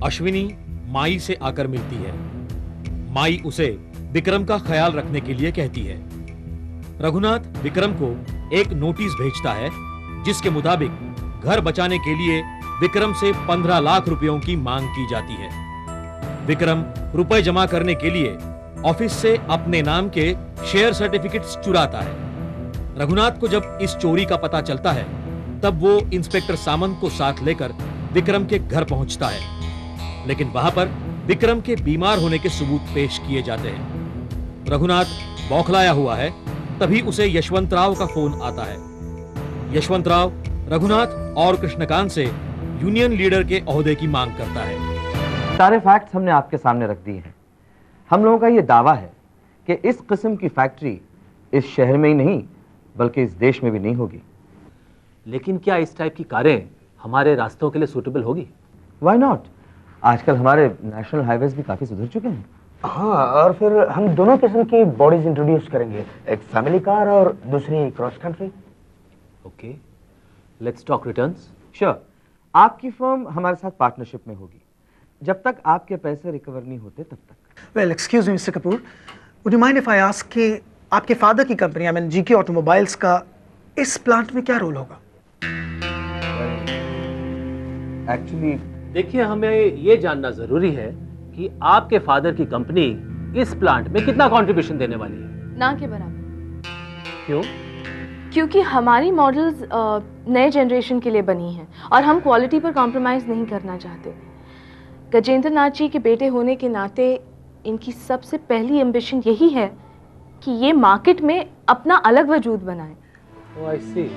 अश्विनी माई से आकर मिलती है। माई उसे विक्रम का ख्याल रखने के लिए कहती है। रघुनाथ विक्रम को एक नोटिस भेजता है जिसके मुताबिक घर बचाने के लिए विक्रम से 15 लाख रुपयों की मांग की जाती है। विक्रम रुपए जमा करने के लिए ऑफिस से अपने नाम के शेयर सर्टिफिकेट्स चुराता है। रघुनाथ को जब इस चोरी का पता चलता है तब वो इंस्पेक्टर सामंत को साथ लेकर विक्रम के घर पहुंचता है, लेकिन वहां पर विक्रम के बीमार होने के सबूत पेश किए जाते हैं। रघुनाथ बौखलाया हुआ है, तभी उसे यशवंत राव का फोन आता है। यशवंत राव रघुनाथ और कृष्णकांत से यूनियन लीडर के ओहदे की मांग करता है। सारे फैक्ट्स हमने आपके सामने रख दिए हैं। हम लोगों का यह दावा है कि इस किस्म की फैक्ट्री इस शहर में ही नहीं बल्कि इस देश में भी नहीं होगी। लेकिन क्या इस टाइप की कारें हमारे रास्तों के लिए सूटेबल होगी? Why not? आजकल हमारे नेशनल हाईवेज भी काफी सुधर चुके हैं। हाँ, और फिर हम दोनों किस्म की बॉडीज इंट्रोड्यूस करेंगे, एक फैमिली कार और दूसरी cross country. Okay, let's talk returns. Sure, आपकी फर्म हमारे साथ पार्टनरशिप में होगी जब तक आपके पैसे रिकवर नहीं होते तब तक। Well, excuse me mister Kapoor, would you mind if I ask कि आपके फादर की company I mean GK automobiles का इस प्लांट में क्या रोल होगा? एक्चुअली देखिए, हमें ये जानना जरूरी है कि आपके फादर की कंपनी इस प्लांट में कितना कंट्रीब्यूशन देने वाली है। ना के बराबर। क्यों? क्योंकि हमारी मॉडल्स नए जनरेशन के लिए बनी हैं और हम क्वालिटी पर कॉम्प्रोमाइज़ नहीं करना चाहते। गजेंद्र नाथ जी के बेटे होने के नाते इनकी सबसे पहली एम्बिशन यही है कि ये मार्केट में अपना अलग वजूद बनाएं। Oh, I see.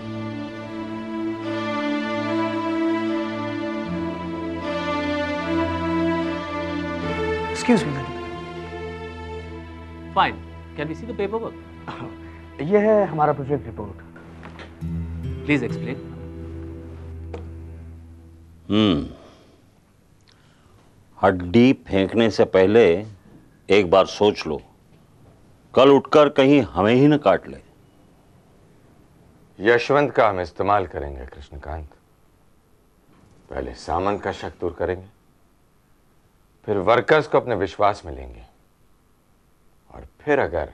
Excuse me madam. Fine, can we see the paperwork? ये है हमारा प्रोजेक्ट रिपोर्ट। Please explain. हड्डी फेंकने से पहले एक बार सोच लो, कल उठकर कहीं हमें ही न काट ले। यशवंत का हम इस्तेमाल करेंगे कृष्णकांत। पहले सामंत का शक दूर करेंगे, फिर वर्कर्स को अपने विश्वास में लेंगे, और फिर अगर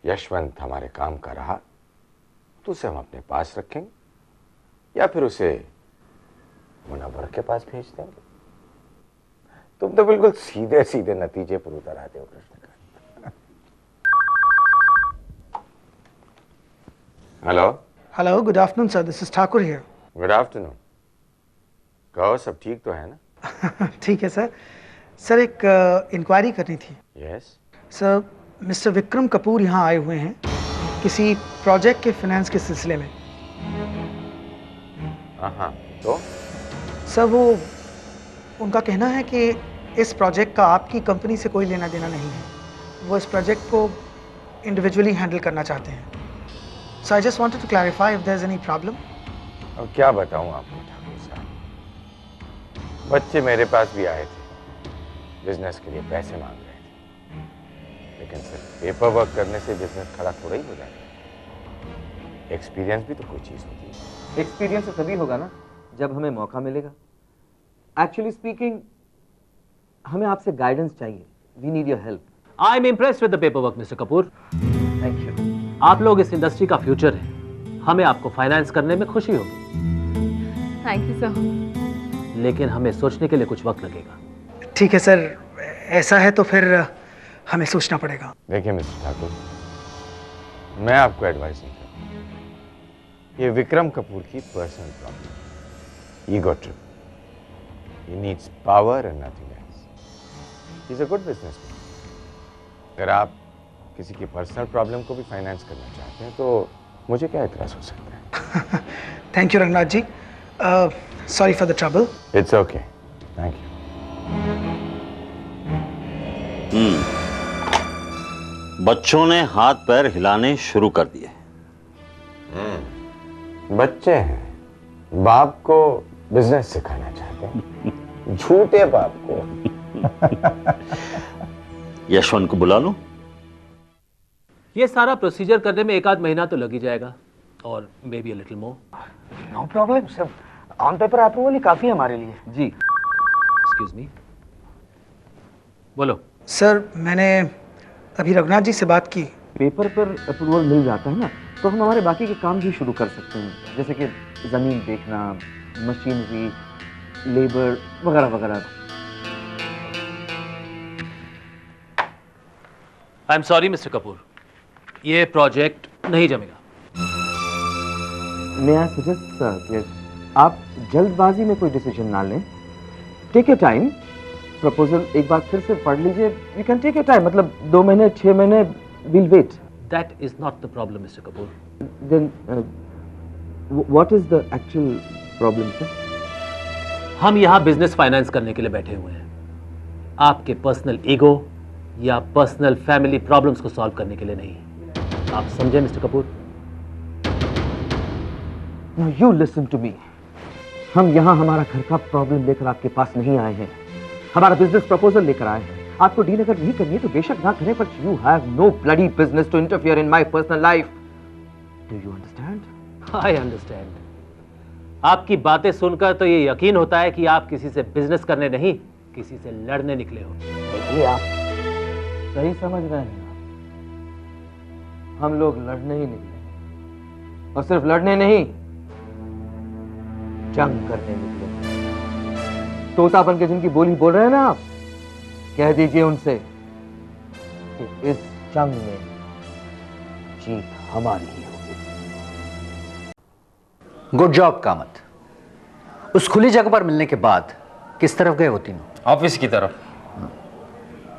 यशवंत हमारे काम का रहा तो उसे हम अपने पास रखेंगे या फिर उसे मुनव्वर के पास भेज देंगे। तुम तो बिल्कुल सीधे सीधे नतीजे पर उतर आते हो Krishnakant. Hello. Hello, good afternoon sir, this is Thakur here. Good afternoon. कहो, सब ठीक तो है ना? ठीक है सर। सर, एक इंक्वायरी करनी थी। Yes sir, mister Vikram Kapoor यहाँ आए हुए हैं किसी प्रोजेक्ट के फाइनेंस के सिलसिले में। हाँ, तो सर, वो उनका कहना है कि इस प्रोजेक्ट का आपकी कंपनी से कोई लेना देना नहीं है। वो इस प्रोजेक्ट को इंडिविजुअली हैंडल करना चाहते हैं। So I just wanted to clarify if there is any problem. अब क्या बताऊं आपको ठाकुर साहब, बच्चे मेरे पास भी आए थे, बिजनेस के लिए पैसे मांग रहे थे, लेकिन सिर्फ पेपर वर्क करने से बिजनेस खड़ा थोड़ा ही हो जाएगा। एक्सपीरियंस भी तो कोई चीज होती है। एक्सपीरियंस तो तभी होगा ना जब हमें मौका मिलेगा। एक्चुअली स्पीकिंग, हमें आपसे गाइडेंस चाहिए। We need your help. I am impressed with the paperwork mister Kapoor. Thank you. आप लोग इस इंडस्ट्री का फ्यूचर है। हमें आपको फाइनेंस करने में खुशी होगी, थैंक यू सर। लेकिन हमें सोचने के लिए कुछ वक्त लगेगा। ठीक है सर, ऐसा है तो फिर हमें सोचना पड़ेगा। देखिए मिस्टर ठाकुर, मैं आपको एडवाइस नहीं करता। ये विक्रम कपूर की personal problem, ego trip. He needs power and nothing else. He's a good businessman. अगर आप किसी की पर्सनल प्रॉब्लम को भी फाइनेंस करना चाहते हैं तो मुझे क्या इतराज हो सकता है? Thank you Ranganath ji. Sorry for the trouble. It's okay, thank you. बच्चों ने हाथ पैर हिलाने शुरू कर दिए। बच्चे हैं, बाप को बिजनेस सिखाना चाहते हैं। झूठे बाप को। यशवंत को बुला लो। ये सारा प्रोसीजर करने में 1 आध महीना तो लग ही जाएगा, और maybe a little more. No problem sir, on paper approval ही काफी है हमारे लिए। जी। एक्सक्यूज मी, बोलो। सर मैंने अभी रघुनाथ जी से बात की। पेपर पर अप्रूवल मिल जाता है ना, तो हम हमारे बाकी के काम भी शुरू कर सकते हैं, जैसे कि ज़मीन देखना, मशीनरी, लेबर वगैरह वगैरह। I am sorry mister Kapoor, ये प्रोजेक्ट नहीं जमेगा। मैं आई सजेस्ट सर कि आप जल्दबाजी में कोई डिसीजन ना लें। टेक योर टाइम, प्रपोजल एक बार फिर से पढ़ लीजिए। You can take your time, मतलब 2 महीने 6 महीने, we'll wait. That is not the problem, Mr. Kapoor. Then what is the actual problem, sir? हम यहाँ बिजनेस फाइनेंस करने के लिए बैठे हुए हैं, आपके पर्सनल ईगो या पर्सनल फैमिली प्रॉब्लम्स को सॉल्व करने के लिए नहीं। आप समझे mister Kapoor? Now you listen to me. हम यहाँ हमारा घर का प्रॉब्लम लेकर आपके पास नहीं आए हैं, हमारा बिजनेस प्रपोजल लेकर आए हैं। आपको डील अगर नहीं करनी है तो बेशक ना करें, but you have no bloody business to interfere in my personal life. Do you understand? I understand. आपकी बातें सुनकर तो ये यकीन होता है कि आप किसी से बिजनेस करने नहीं, किसी से लड़ने निकले हो। देखिए, आप सही समझ रहे हैं। हम लोग लड़ने ही निकले, और सिर्फ लड़ने नहीं, जंग करने निकले। तोता बन के जिनकी बोली बोल रहे हैं ना आप, कह दीजिए उनसे कि इस जंग में जीत हमारी ही होगी। Good job Kamat. उस खुली जगह पर मिलने के बाद किस तरफ गए वो तीनों? ऑफिस की तरफ।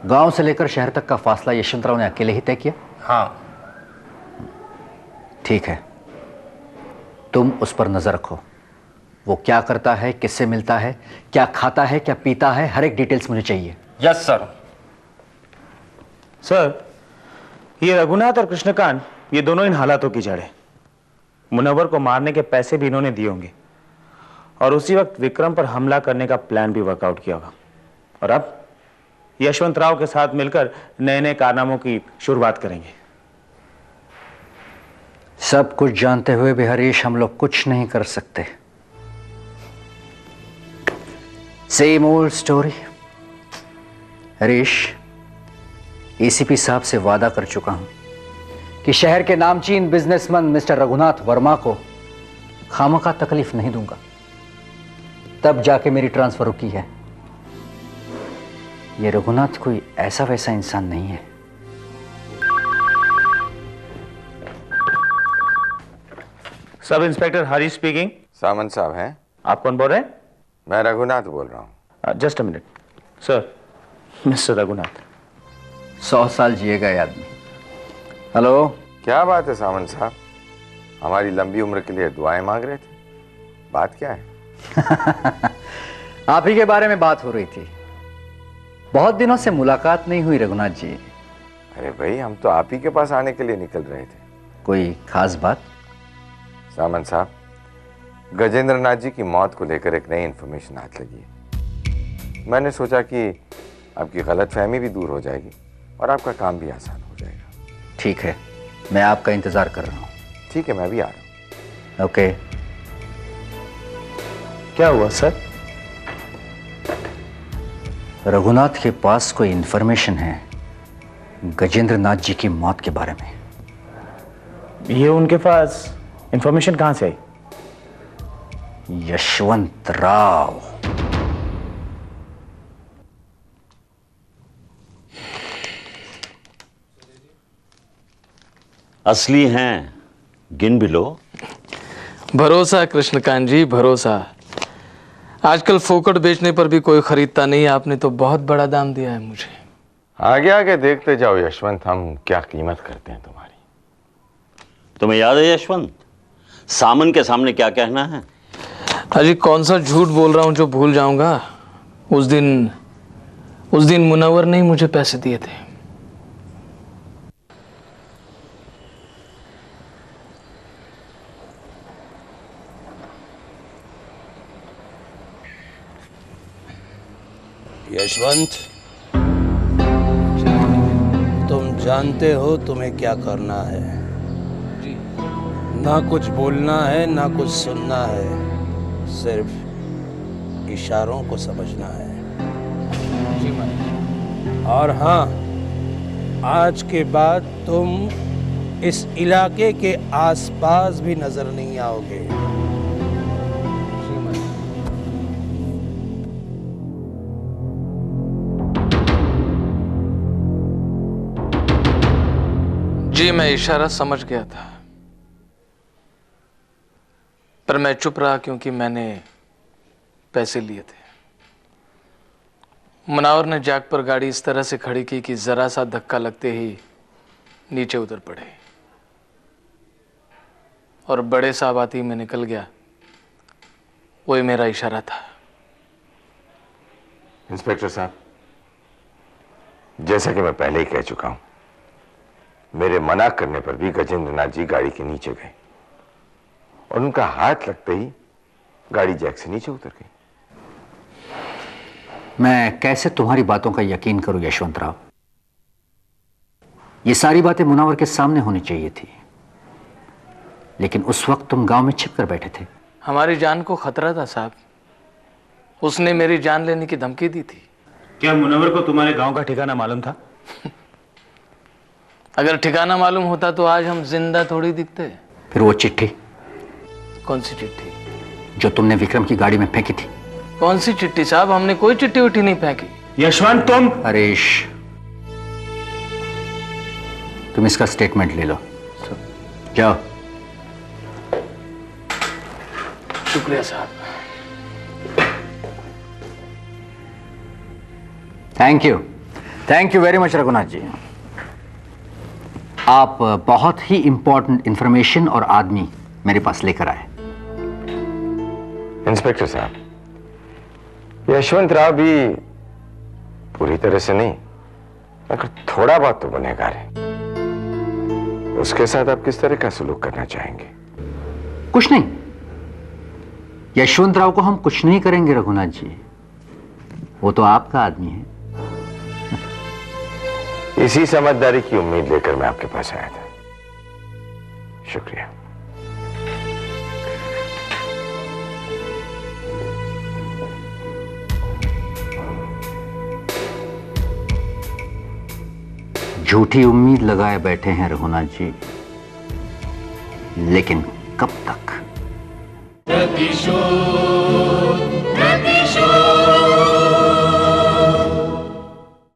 गांव से लेकर शहर तक का फासला यशवंतराव ने अकेले ही तय किया? हाँ। ठीक है, तुम उस पर नजर रखो। वो क्या करता है, किससे मिलता है, क्या खाता है, क्या पीता है, हर एक डिटेल्स मुझे चाहिए। Yes sir. सर, ये रघुनाथ और कृष्णकांत, ये दोनों इन हालातों की जड़ है। मुनव्वर को मारने के पैसे भी इन्होंने दिए होंगे, और उसी वक्त विक्रम पर हमला करने का प्लान भी वर्कआउट किया होगा। और अब यशवंतराव के साथ मिलकर नए नए कारनामों की शुरुआत करेंगे। सब कुछ जानते हुए भी हरीश, हम लोग कुछ नहीं कर सकते। Same old story. Harish, ACP साहब से वादा कर चुका हूं कि शहर के नामचीन बिजनेसमैन मिस्टर रघुनाथ वर्मा को खामखा तकलीफ नहीं दूंगा। तब जाके मेरी ट्रांसफर रुकी है। ये रघुनाथ कोई ऐसा वैसा इंसान नहीं है। Sub inspector Harish speaking. सामंत साहब हैं? आप कौन बोल रहे हैं? मैं रघुनाथ बोल रहा हूँ। Just a minute sir, mister Raghunath. 100 साल जिएगा ये आदमी। हेलो। क्या बात है सामंत साहब, हमारी लंबी उम्र के लिए दुआएं मांग रहे थे? बात क्या है? आप ही के बारे में बात हो रही थी। बहुत दिनों से मुलाकात नहीं हुई रघुनाथ जी। अरे भाई, हम तो आप ही के पास आने के लिए निकल रहे थे। कोई खास बात? सामंत साहब, गजेंद्र नाथ जी की मौत को लेकर एक नई इंफॉर्मेशन हाथ लगी है। मैंने सोचा कि आपकी गलतफहमी भी दूर हो जाएगी और आपका काम भी आसान हो जाएगा। ठीक है, मैं आपका इंतजार कर रहा हूँ। ठीक है, मैं भी आ रहा हूँ। ओके। क्या हुआ सर? रघुनाथ के पास कोई इंफॉर्मेशन है गजेंद्र नाथ जी की मौत के बारे में। ये उनके पास इंफॉर्मेशन कहां से आई? यशवंत राव। असली हैं, गिन भी लो। भरोसा कृष्णकांत जी, भरोसा। आजकल फोकट बेचने पर भी कोई खरीदता नहीं। आपने तो बहुत बड़ा दाम दिया है मुझे। आगे आगे देखते जाओ यशवंत, हम क्या कीमत करते हैं तुम्हारी। तुम्हें याद है यशवंत, सामन के सामने क्या कहना है? अजी कौन सा झूठ बोल रहा हूं जो भूल जाऊंगा। उस दिन मुनव्वर ने ही मुझे पैसे दिए थे। यशवंत, तुम जानते हो तुम्हें क्या करना है। ना कुछ बोलना है, ना कुछ सुनना है, सिर्फ इशारों को समझना है। और हाँ, आज के बाद तुम इस इलाके के आसपास भी नजर नहीं आओगे। जी मैं इशारा समझ गया था, पर मैं चुप रहा क्योंकि मैंने पैसे लिए थे। मुनावर ने जैक पर गाड़ी इस तरह से खड़ी की कि जरा सा धक्का लगते ही नीचे उतर पड़े और बड़े साहब आते ही मैं निकल गया। वही मेरा इशारा था। इंस्पेक्टर साहब, जैसा कि मैं पहले ही कह चुका हूं, मेरे मना करने पर भी गजेंद्र नाथ जी गाड़ी के नीचे गए और उनका हाथ लगते ही गाड़ी जैक से नीचे उतर गई। मैं कैसे तुम्हारी बातों का यकीन करूं यशवंत राव? ये सारी बातें मुनावर के सामने होनी चाहिए थी, लेकिन उस वक्त तुम गांव में छिप कर बैठे थे। हमारी जान को खतरा था साहब, उसने मेरी जान लेने की धमकी दी थी। क्या मुनव्वर को तुम्हारे गांव का ठिकाना मालूम था? अगर ठिकाना मालूम होता तो आज हम जिंदा थोड़ी दिखते। फिर वो चिट्ठी? कौन सी चिट्ठी? जो तुमने विक्रम की गाड़ी में फेंकी थी। कौन सी चिट्ठी साहब? हमने कोई चिट्ठी उठी नहीं फेंकी। यशवंत तुम? हरीश, तुम इसका स्टेटमेंट ले लो, जाओ। शुक्रिया साहब। Thank you very much Raghunath ji. आप बहुत ही इंपॉर्टेंट इंफॉर्मेशन और आदमी मेरे पास लेकर आए। इंस्पेक्टर साहब, यशवंत राव भी पूरी तरह से नहीं, मगर थोड़ा बहुत तो गुनहगार है। उसके साथ आप किस तरह का सलूक करना चाहेंगे? कुछ नहीं, यशवंत राव को हम कुछ नहीं करेंगे रघुनाथ जी, वो तो आपका आदमी है। इसी समझदारी की उम्मीद लेकर मैं आपके पास आया था। शुक्रिया। झूठी उम्मीद लगाए बैठे हैं रघुनाथ जी, लेकिन कब तक? प्रतिशोध